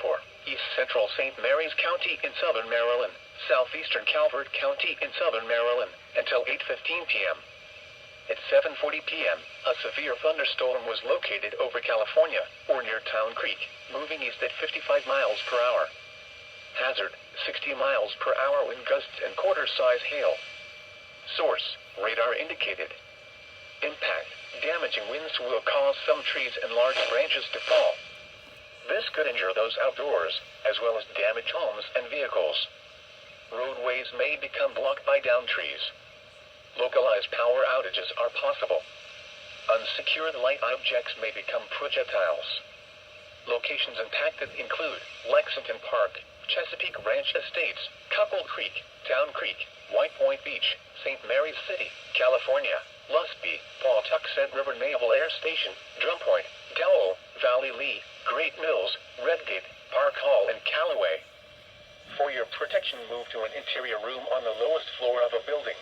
for East Central St. Mary's County in southern Maryland, southeastern Calvert County in southern Maryland, until 8:15 p.m. At 7:40 p.m., a severe thunderstorm was located over California, or near Town Creek, moving east at 55 miles per hour. Hazard, 60 miles per hour wind gusts and quarter-size hail. Source, radar indicated. Impact, damaging winds will cause some trees and large branches to fall. This could injure those outdoors, as well as damage homes and vehicles. Roadways may become blocked by downed trees. Localized power outages are possible. Unsecured light objects may become projectiles. Locations impacted include Lexington Park, Chesapeake Ranch Estates, Couple Creek, Town Creek, White Point Beach, St. Mary's City, California, Lusby, Pawtuxet River Naval Air Station, Drum Point, Dowell, Valley Lee, Great Mills, Redgate, Park Hall, and Callaway. For your protection, move to an interior room on the lowest floor of a building.